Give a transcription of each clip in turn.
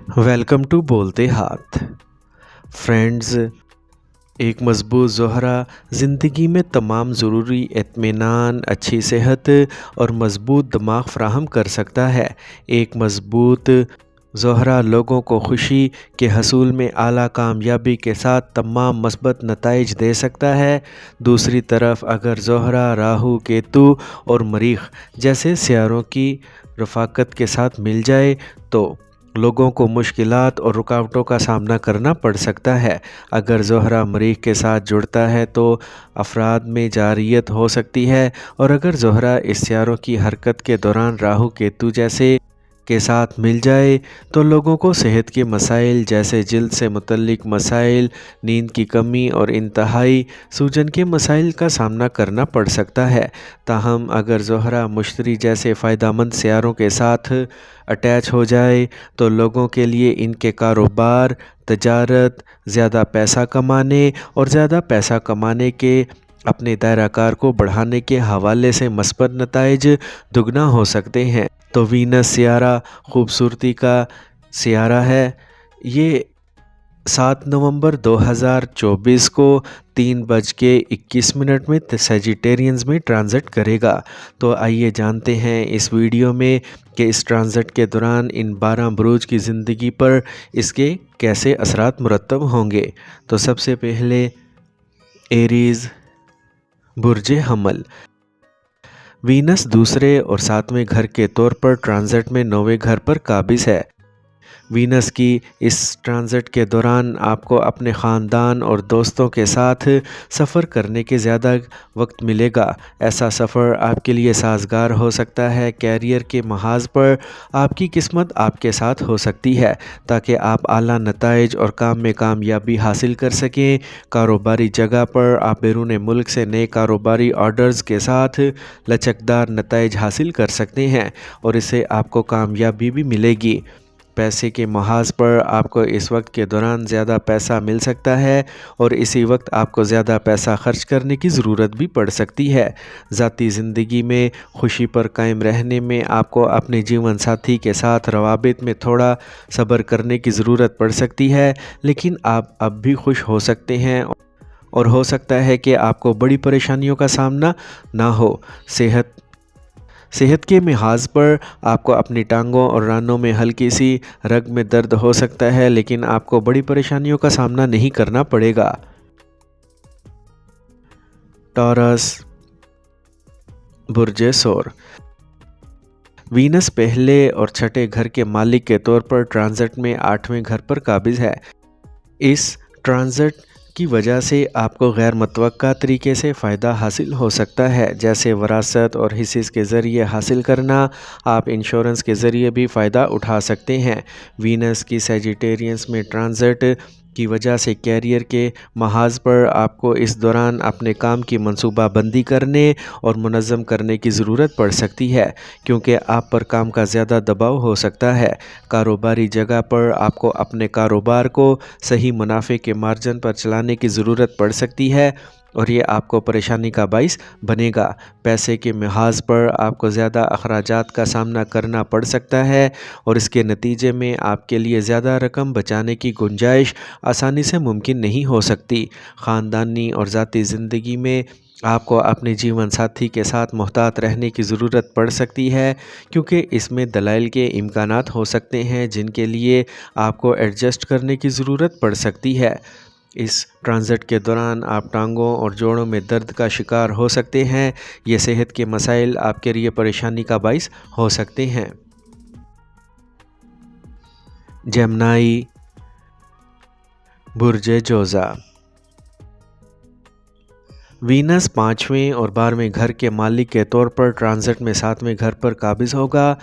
Welcome to بولتے ہاتھ friends. ایک مضبوط زہرہ زندگی میں تمام ضروری اطمینان، اچھی صحت اور مضبوط دماغ فراہم کر سکتا ہے۔ ایک مضبوط زہرہ لوگوں کو خوشی کے حصول میں اعلیٰ کامیابی کے ساتھ تمام مثبت نتائج دے سکتا ہے۔ دوسری طرف اگر زہرہ راہو، کیتو اور مریخ جیسے سیاروں کی رفاقت کے ساتھ مل جائے تو لوگوں کو مشکلات اور رکاوٹوں کا سامنا کرنا پڑ سکتا ہے۔ اگر زہرہ مریخ کے ساتھ جڑتا ہے تو افراد میں جارحیت ہو سکتی ہے، اور اگر زہرہ اس سیاروں کی حرکت کے دوران راہو کیتو جیسے کے ساتھ مل جائے تو لوگوں کو صحت کے مسائل جیسے جلد سے متعلق مسائل، نیند کی کمی اور انتہائی سوجن کے مسائل کا سامنا کرنا پڑ سکتا ہے۔ تاہم اگر زہرہ مشتری جیسے فائدہ مند سیاروں کے ساتھ اٹیچ ہو جائے تو لوگوں کے لیے ان کے کاروبار، تجارت، زیادہ پیسہ کمانے اور زیادہ پیسہ کمانے کے اپنے دائرہ کار کو بڑھانے کے حوالے سے مثبت نتائج دگنا ہو سکتے ہیں۔ تو وینس سیارہ خوبصورتی کا سیارہ ہے۔ یہ 7 نومبر 2024 کو 3:21 میں سیجیٹیرینز میں ٹرانزٹ کرے گا۔ تو آئیے جانتے ہیں اس ویڈیو میں کہ اس ٹرانزٹ کے دوران ان 12 بروج کی زندگی پر اس کے کیسے اثرات مرتب ہوں گے۔ تو سب سے پہلے ایریز، برج حمل۔ وینس دوسرے اور 7ویں گھر کے طور پر ٹرانزٹ میں 9ویں گھر پر قابض ہے۔ وینس کی اس ٹرانزٹ کے دوران آپ کو اپنے خاندان اور دوستوں کے ساتھ سفر کرنے کے زیادہ وقت ملے گا۔ ایسا سفر آپ کے لیے سازگار ہو سکتا ہے۔ کیریئر کے محاذ پر آپ کی قسمت آپ کے ساتھ ہو سکتی ہے تاکہ آپ اعلیٰ نتائج اور کام میں کامیابی حاصل کر سکیں۔ کاروباری جگہ پر آپ بیرون ملک سے نئے کاروباری آرڈرز کے ساتھ لچکدار نتائج حاصل کر سکتے ہیں اور اس سے آپ کو کامیابی بھی ملے گی۔ پیسے کے محاذ پر آپ کو اس وقت کے دوران زیادہ پیسہ مل سکتا ہے اور اسی وقت آپ کو زیادہ پیسہ خرچ کرنے کی ضرورت بھی پڑ سکتی ہے۔ ذاتی زندگی میں خوشی پر قائم رہنے میں آپ کو اپنے جیون ساتھی کے ساتھ روابط میں تھوڑا صبر کرنے کی ضرورت پڑ سکتی ہے، لیکن آپ اب بھی خوش ہو سکتے ہیں اور ہو سکتا ہے کہ آپ کو بڑی پریشانیوں کا سامنا نہ ہو۔ صحت کے محاذ پر آپ کو اپنی ٹانگوں اور رانوں میں ہلکی سی رگ میں درد ہو سکتا ہے، لیکن آپ کو بڑی پریشانیوں کا سامنا نہیں کرنا پڑے گا۔ ٹورس، برج ثور۔ وینس پہلے اور چھٹے گھر کے مالک کے طور پر ٹرانزٹ میں 8ویں گھر پر قابض ہے۔ اس ٹرانزٹ کی وجہ سے آپ کو غیر متوقع طریقے سے فائدہ حاصل ہو سکتا ہے، جیسے وراثت اور حصص کے ذریعے حاصل کرنا۔ آپ انشورنس کے ذریعے بھی فائدہ اٹھا سکتے ہیں۔ وینس کی سیجیٹیرینس میں ٹرانزٹ کی وجہ سے کیریئر کے محاذ پر آپ کو اس دوران اپنے کام کی منصوبہ بندی کرنے اور منظم کرنے کی ضرورت پڑ سکتی ہے، کیونکہ آپ پر کام کا زیادہ دباؤ ہو سکتا ہے۔ کاروباری جگہ پر آپ کو اپنے کاروبار کو صحیح منافع کے مارجن پر چلانے کی ضرورت پڑ سکتی ہے اور یہ آپ کو پریشانی کا باعث بنے گا۔ پیسے کے محاذ پر آپ کو زیادہ اخراجات کا سامنا کرنا پڑ سکتا ہے اور اس کے نتیجے میں آپ کے لیے زیادہ رقم بچانے کی گنجائش آسانی سے ممکن نہیں ہو سکتی۔ خاندانی اور ذاتی زندگی میں آپ کو اپنے جیون ساتھی کے ساتھ محتاط رہنے کی ضرورت پڑ سکتی ہے، کیونکہ اس میں دلائل کے امکانات ہو سکتے ہیں جن کے لیے آپ کو ایڈجسٹ کرنے کی ضرورت پڑ سکتی ہے۔ اس ٹرانزٹ کے دوران آپ ٹانگوں اور جوڑوں میں درد کا شکار ہو سکتے ہیں۔ یہ صحت کے مسائل آپ کے لیے پریشانی کا باعث ہو سکتے ہیں۔ جیمنائی، برج جوزا۔ وینس 5ویں اور 12ویں گھر کے مالک کے طور پر ٹرانزٹ میں 7ویں گھر پر قابض ہوگا۔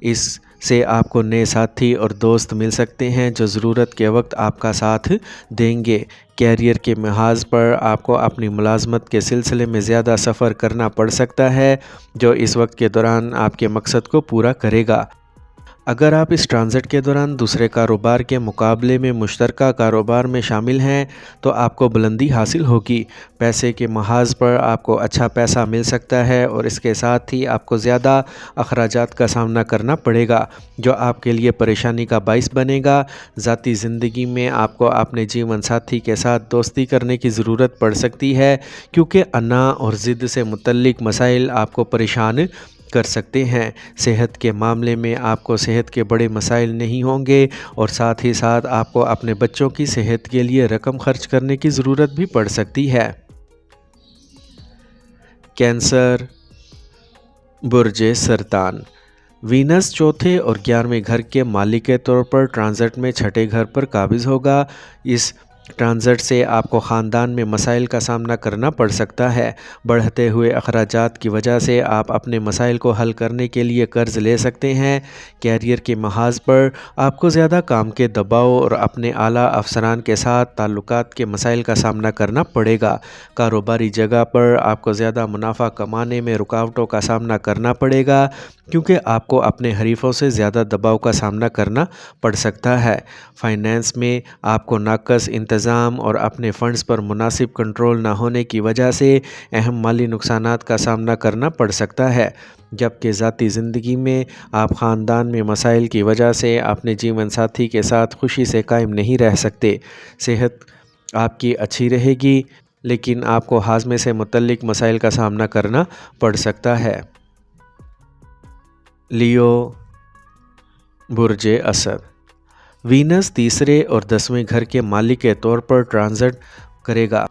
اس سے آپ کو نئے ساتھی اور دوست مل سکتے ہیں جو ضرورت کے وقت آپ کا ساتھ دیں گے۔ کیریئر کے محاذ پر آپ کو اپنی ملازمت کے سلسلے میں زیادہ سفر کرنا پڑ سکتا ہے، جو اس وقت کے دوران آپ کے مقصد کو پورا کرے گا۔ اگر آپ اس ٹرانزٹ کے دوران دوسرے کاروبار کے مقابلے میں مشترکہ کاروبار میں شامل ہیں تو آپ کو بلندی حاصل ہوگی۔ پیسے کے محاذ پر آپ کو اچھا پیسہ مل سکتا ہے اور اس کے ساتھ ہی آپ کو زیادہ اخراجات کا سامنا کرنا پڑے گا جو آپ کے لیے پریشانی کا باعث بنے گا۔ ذاتی زندگی میں آپ کو اپنے جیون ساتھی کے ساتھ دوستی کرنے کی ضرورت پڑ سکتی ہے کیونکہ انا اور ضد سے متعلق مسائل آپ کو پریشان کر سکتے ہیں۔ صحت کے معاملے میں آپ کو صحت کے بڑے مسائل نہیں ہوں گے اور ساتھ ہی ساتھ آپ کو اپنے بچوں کی صحت کے لیے رقم خرچ کرنے کی ضرورت بھی پڑ سکتی ہے۔ کینسر، برج سرطان۔ وینس چوتھے اور 11ویں گھر کے مالک کے طور پر ٹرانزٹ میں چھٹے گھر پر قابض ہوگا۔ اس ٹرانزٹ سے آپ کو خاندان میں مسائل کا سامنا کرنا پڑ سکتا ہے۔ بڑھتے ہوئے اخراجات کی وجہ سے آپ اپنے مسائل کو حل کرنے کے لیے قرض لے سکتے ہیں۔ کیریئر کے محاذ پر آپ کو زیادہ کام کے دباؤ اور اپنے اعلیٰ افسران کے ساتھ تعلقات کے مسائل کا سامنا کرنا پڑے گا۔ کاروباری جگہ پر آپ کو زیادہ منافع کمانے میں رکاوٹوں کا سامنا کرنا پڑے گا کیونکہ آپ کو اپنے حریفوں سے زیادہ دباؤ کا سامنا کرنا پڑ سکتا ہے۔ فائنانس میں آپ کو ناقص انتظام اور اپنے فنڈز پر مناسب کنٹرول نہ ہونے کی وجہ سے اہم مالی نقصانات کا سامنا کرنا پڑ سکتا ہے، جبکہ ذاتی زندگی میں آپ خاندان میں مسائل کی وجہ سے اپنے جیون ساتھی کے ساتھ خوشی سے قائم نہیں رہ سکتے۔ صحت آپ کی اچھی رہے گی لیکن آپ کو ہاضمے سے متعلق مسائل کا سامنا کرنا پڑ سکتا ہے۔ لیو، برج اسد۔ وینس تیسرے اور 10ویں گھر کے مالک کے طور پر ٹرانزٹ کرے گا،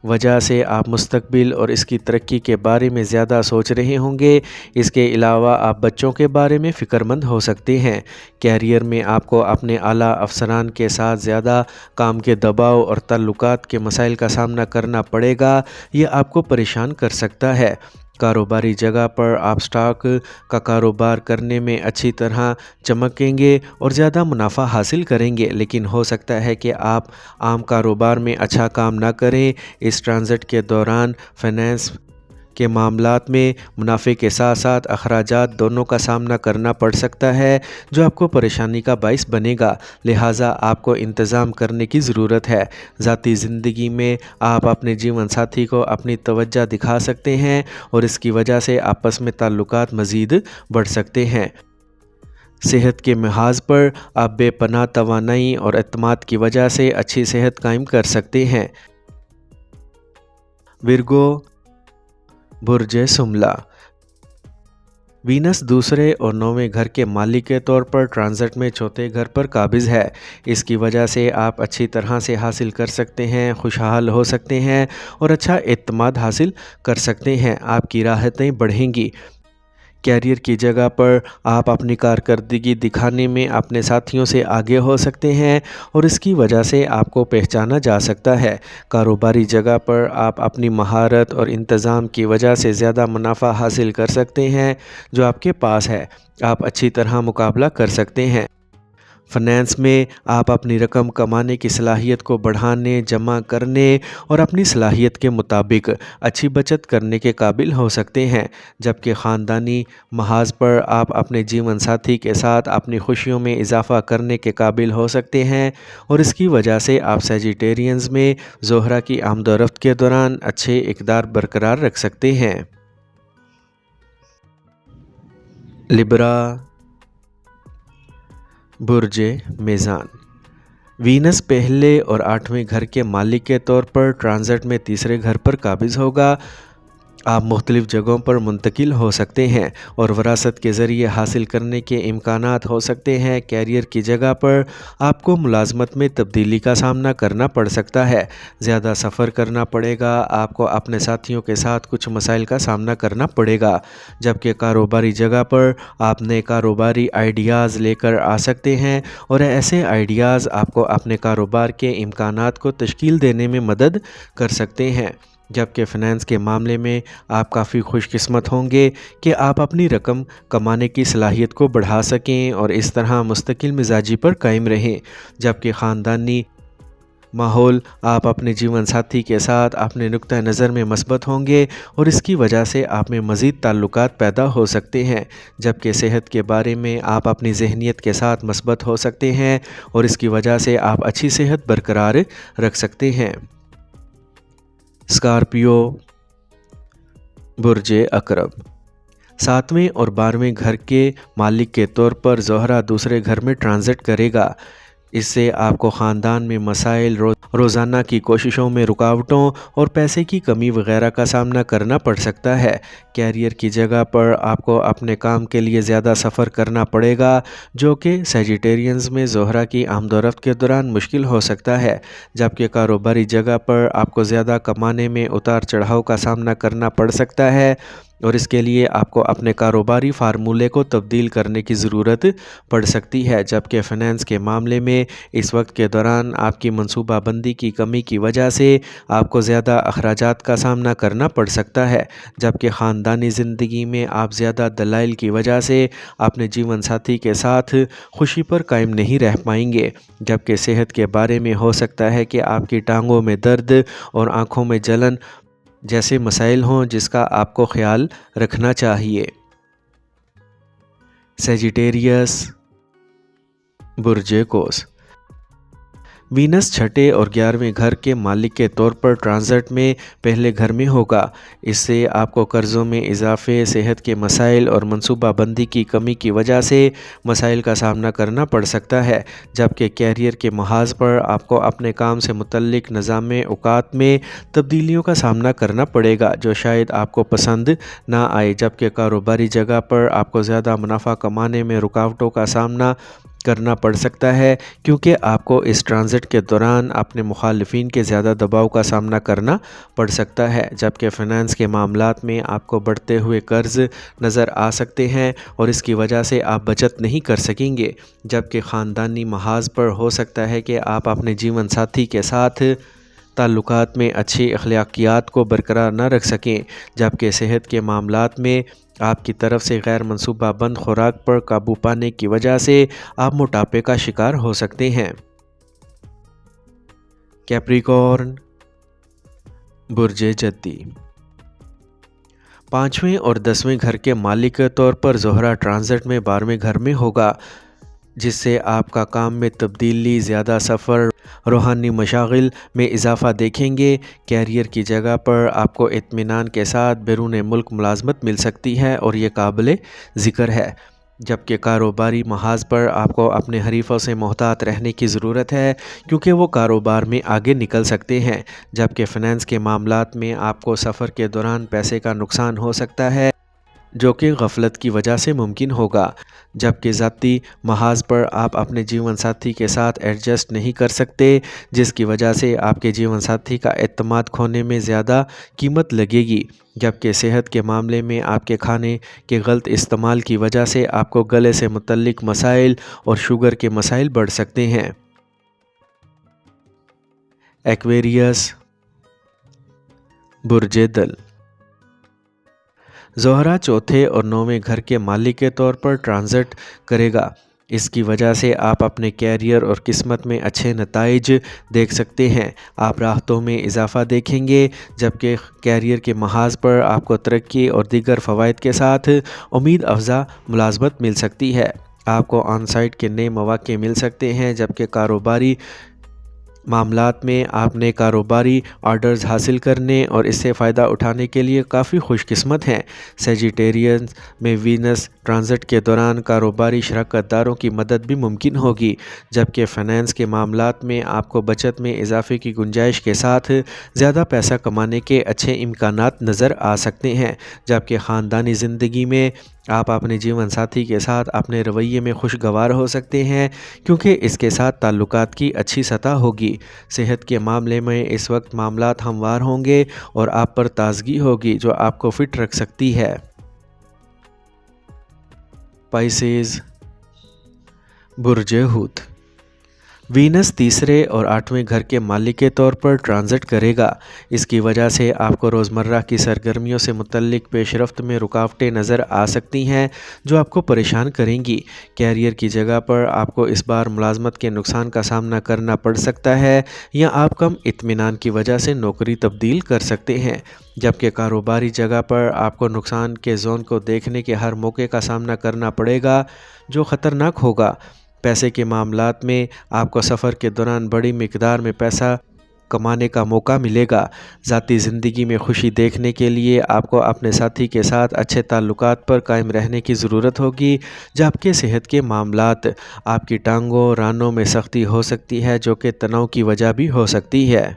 وجہ سے آپ مستقبل اور اس کی ترقی کے بارے میں زیادہ سوچ رہے ہوں گے۔ اس کے علاوہ آپ بچوں کے بارے میں فکر مند ہو سکتے ہیں۔ کیریئر میں آپ کو اپنے اعلیٰ افسران کے ساتھ زیادہ کام کے دباؤ اور تعلقات کے مسائل کا سامنا کرنا پڑے گا، یہ آپ کو پریشان کر سکتا ہے۔ کاروباری جگہ پر آپ سٹاک کا کاروبار کرنے میں اچھی طرح چمکیں گے اور زیادہ منافع حاصل کریں گے، لیکن ہو سکتا ہے کہ آپ عام کاروبار میں اچھا کام نہ کریں۔ اس ٹرانزٹ کے دوران فائنانس کے معاملات میں منافع کے ساتھ ساتھ اخراجات دونوں کا سامنا کرنا پڑ سکتا ہے جو آپ کو پریشانی کا باعث بنے گا، لہٰذا آپ کو انتظام کرنے کی ضرورت ہے۔ ذاتی زندگی میں آپ اپنے جیون ساتھی کو اپنی توجہ دکھا سکتے ہیں اور اس کی وجہ سے آپس میں تعلقات مزید بڑھ سکتے ہیں۔ صحت کے محاذ پر آپ بے پناہ توانائی اور اعتماد کی وجہ سے اچھی صحت قائم کر سکتے ہیں۔ ورگو، برج شملہ۔ وینس دوسرے اور 9ویں گھر کے مالک کے طور پر ٹرانزٹ میں چوتھے گھر پر قابض ہے۔ اس کی وجہ سے آپ اچھی طرح سے حاصل کر سکتے ہیں، خوشحال ہو سکتے ہیں اور اچھا اعتماد حاصل کر سکتے ہیں۔ آپ کی راحتیں بڑھیں گی۔ کیریئر کی جگہ پر آپ اپنی کارکردگی دکھانے میں اپنے ساتھیوں سے آگے ہو سکتے ہیں اور اس کی وجہ سے آپ کو پہچانا جا سکتا ہے۔ کاروباری جگہ پر آپ اپنی مہارت اور انتظام کی وجہ سے زیادہ منافع حاصل کر سکتے ہیں جو آپ کے پاس ہے۔ آپ اچھی طرح مقابلہ کر سکتے ہیں۔ فنانس میں آپ اپنی رقم کمانے کی صلاحیت کو بڑھانے، جمع کرنے اور اپنی صلاحیت کے مطابق اچھی بچت کرنے کے قابل ہو سکتے ہیں، جبکہ خاندانی محاذ پر آپ اپنے جیون ساتھی کے ساتھ اپنی خوشیوں میں اضافہ کرنے کے قابل ہو سکتے ہیں اور اس کی وجہ سے آپ سیجیٹیرینز میں زہرہ کی آمد و رفت کے دوران اچھے اقدار برقرار رکھ سکتے ہیں۔ لبرا، برج میزان۔ وینس پہلے اور 8ویں گھر کے مالک کے طور پر ٹرانزٹ میں تیسرے گھر پر قابض ہوگا۔ آپ مختلف جگہوں پر منتقل ہو سکتے ہیں اور وراثت کے ذریعے حاصل کرنے کے امکانات ہو سکتے ہیں۔ کیریئر کی جگہ پر آپ کو ملازمت میں تبدیلی کا سامنا کرنا پڑ سکتا ہے، زیادہ سفر کرنا پڑے گا، آپ کو اپنے ساتھیوں کے ساتھ کچھ مسائل کا سامنا کرنا پڑے گا، جبکہ کاروباری جگہ پر آپ نئے کاروباری آئیڈیاز لے کر آ سکتے ہیں اور ایسے آئیڈیاز آپ کو اپنے کاروبار کے امکانات کو تشکیل دینے میں مدد کر سکتے ہیں۔ جبکہ فنانس کے معاملے میں آپ کافی خوش قسمت ہوں گے کہ آپ اپنی رقم کمانے کی صلاحیت کو بڑھا سکیں اور اس طرح مستقل مزاجی پر قائم رہیں، جبکہ خاندانی ماحول آپ اپنے جیون ساتھی کے ساتھ اپنے نقطہ نظر میں مثبت ہوں گے اور اس کی وجہ سے آپ میں مزید تعلقات پیدا ہو سکتے ہیں، جبکہ صحت کے بارے میں آپ اپنی ذہنیت کے ساتھ مثبت ہو سکتے ہیں اور اس کی وجہ سے آپ اچھی صحت برقرار رکھ سکتے ہیں۔ اسکارپیو، برج عقرب، 7ویں اور 12ویں گھر کے مالک کے طور پر زہرہ دوسرے گھر میں ٹرانزٹ کرے گا۔ اس سے آپ کو خاندان میں مسائل، روزانہ کی کوششوں میں رکاوٹوں اور پیسے کی کمی وغیرہ کا سامنا کرنا پڑ سکتا ہے۔ کیریئر کی جگہ پر آپ کو اپنے کام کے لیے زیادہ سفر کرنا پڑے گا، جو کہ سیجیٹیرینز میں زہرہ کی آمد و رفت کے دوران مشکل ہو سکتا ہے، جبکہ کاروباری جگہ پر آپ کو زیادہ کمانے میں اتار چڑھاؤ کا سامنا کرنا پڑ سکتا ہے اور اس کے لیے آپ کو اپنے کاروباری فارمولے کو تبدیل کرنے کی ضرورت پڑ سکتی ہے، جبکہ فنانس کے معاملے میں اس وقت کے دوران آپ کی منصوبہ بندی کی کمی کی وجہ سے آپ کو زیادہ اخراجات کا سامنا کرنا پڑ سکتا ہے، جبکہ خاندانی زندگی میں آپ زیادہ دلائل کی وجہ سے اپنے جیون ساتھی کے ساتھ خوشی پر قائم نہیں رہ پائیں گے، جبکہ صحت کے بارے میں ہو سکتا ہے کہ آپ کی ٹانگوں میں درد اور آنکھوں میں جلن جیسے مسائل ہوں، جس کا آپ کو خیال رکھنا چاہیے۔ سیجیٹیریس، برج قوس، وینس چھٹے اور 11ویں گھر کے مالک کے طور پر ٹرانزٹ میں پہلے گھر میں ہوگا۔ اس سے آپ کو قرضوں میں اضافے، صحت کے مسائل اور منصوبہ بندی کی کمی کی وجہ سے مسائل کا سامنا کرنا پڑ سکتا ہے، جبکہ کیریئر کے محاذ پر آپ کو اپنے کام سے متعلق نظام اوقات میں تبدیلیوں کا سامنا کرنا پڑے گا جو شاید آپ کو پسند نہ آئے، جبکہ کاروباری جگہ پر آپ کو زیادہ منافع کمانے میں رکاوٹوں کا سامنا کرنا پڑ سکتا ہے، کیونکہ آپ کو اس ٹرانزٹ کے دوران اپنے مخالفین کے زیادہ دباؤ کا سامنا کرنا پڑ سکتا ہے، جبکہ فنانس کے معاملات میں آپ کو بڑھتے ہوئے قرض نظر آ سکتے ہیں اور اس کی وجہ سے آپ بچت نہیں کر سکیں گے، جبکہ خاندانی محاذ پر ہو سکتا ہے کہ آپ اپنے جیون ساتھی کے ساتھ تعلقات میں اچھی اخلاقیات کو برقرار نہ رکھ سکیں، جبکہ صحت کے معاملات میں آپ کی طرف سے غیر منصوبہ بند خوراک پر قابو پانے کی وجہ سے آپ موٹاپے کا شکار ہو سکتے ہیں۔ کیپریکارن، برج جدی، 5ویں اور 10ویں گھر کے مالک کے طور پر زہرہ ٹرانزٹ میں 12ویں گھر میں ہوگا، جس سے آپ کا کام میں تبدیلی، زیادہ سفر، روحانی مشاغل میں اضافہ دیکھیں گے۔ کیریئر کی جگہ پر آپ کو اطمینان کے ساتھ بیرون ملک ملازمت مل سکتی ہے اور یہ قابل ذکر ہے، جبکہ کاروباری محاذ پر آپ کو اپنے حریفوں سے محتاط رہنے کی ضرورت ہے، کیونکہ وہ کاروبار میں آگے نکل سکتے ہیں، جبکہ فنانس کے معاملات میں آپ کو سفر کے دوران پیسے کا نقصان ہو سکتا ہے جو کہ غفلت کی وجہ سے ممکن ہوگا، جبکہ ذاتی محاذ پر آپ اپنے جیون ساتھی کے ساتھ ایڈجسٹ نہیں کر سکتے، جس کی وجہ سے آپ کے جیون ساتھی کا اعتماد کھونے میں زیادہ قیمت لگے گی، جبکہ صحت کے معاملے میں آپ کے کھانے کے غلط استعمال کی وجہ سے آپ کو گلے سے متعلق مسائل اور شوگر کے مسائل بڑھ سکتے ہیں۔ ایکویریس، برج دل، زہرہ چوتھے اور 9ویں گھر کے مالک کے طور پر ٹرانزٹ کرے گا۔ اس کی وجہ سے آپ اپنے کیریئر اور قسمت میں اچھے نتائج دیکھ سکتے ہیں، آپ راحتوں میں اضافہ دیکھیں گے، جبکہ کیریئر کے محاذ پر آپ کو ترقی اور دیگر فوائد کے ساتھ امید افزا ملازمت مل سکتی ہے، آپ کو آن سائٹ کے نئے مواقع مل سکتے ہیں، جبکہ کاروباری معاملات میں آپ نے کاروباری آرڈرز حاصل کرنے اور اس سے فائدہ اٹھانے کے لیے کافی خوش قسمت ہیں۔ سیجیٹیرینز میں وینس ٹرانزٹ کے دوران کاروباری شراکت داروں کی مدد بھی ممکن ہوگی، جبکہ فنانس کے معاملات میں آپ کو بچت میں اضافے کی گنجائش کے ساتھ زیادہ پیسہ کمانے کے اچھے امکانات نظر آ سکتے ہیں، جبکہ خاندانی زندگی میں آپ اپنے جیون ساتھی کے ساتھ اپنے رویے میں خوشگوار ہو سکتے ہیں، کیونکہ اس کے ساتھ تعلقات کی اچھی سطح ہوگی۔ صحت کے معاملے میں اس وقت معاملات ہموار ہوں گے اور آپ پر تازگی ہوگی جو آپ کو فٹ رکھ سکتی ہے۔ پائسیز، برج حوت، وینس تیسرے اور 8ویں گھر کے مالک کے طور پر ٹرانزٹ کرے گا۔ اس کی وجہ سے آپ کو روزمرہ کی سرگرمیوں سے متعلق پیش رفت میں رکاوٹیں نظر آ سکتی ہیں جو آپ کو پریشان کریں گی۔ کیریئر کی جگہ پر آپ کو اس بار ملازمت کے نقصان کا سامنا کرنا پڑ سکتا ہے یا آپ کم اطمینان کی وجہ سے نوکری تبدیل کر سکتے ہیں، جبکہ کاروباری جگہ پر آپ کو نقصان کے زون کو دیکھنے کے ہر موقع کا سامنا کرنا پڑے گا جو خطرناک ہوگا۔ پیسے کے معاملات میں آپ کو سفر کے دوران بڑی مقدار میں پیسہ کمانے کا موقع ملے گا۔ ذاتی زندگی میں خوشی دیکھنے کے لیے آپ کو اپنے ساتھی کے ساتھ اچھے تعلقات پر قائم رہنے کی ضرورت ہوگی، جبکہ صحت کے معاملات آپ کی ٹانگوں رانوں میں سختی ہو سکتی ہے جو کہ تناؤ کی وجہ بھی ہو سکتی ہے۔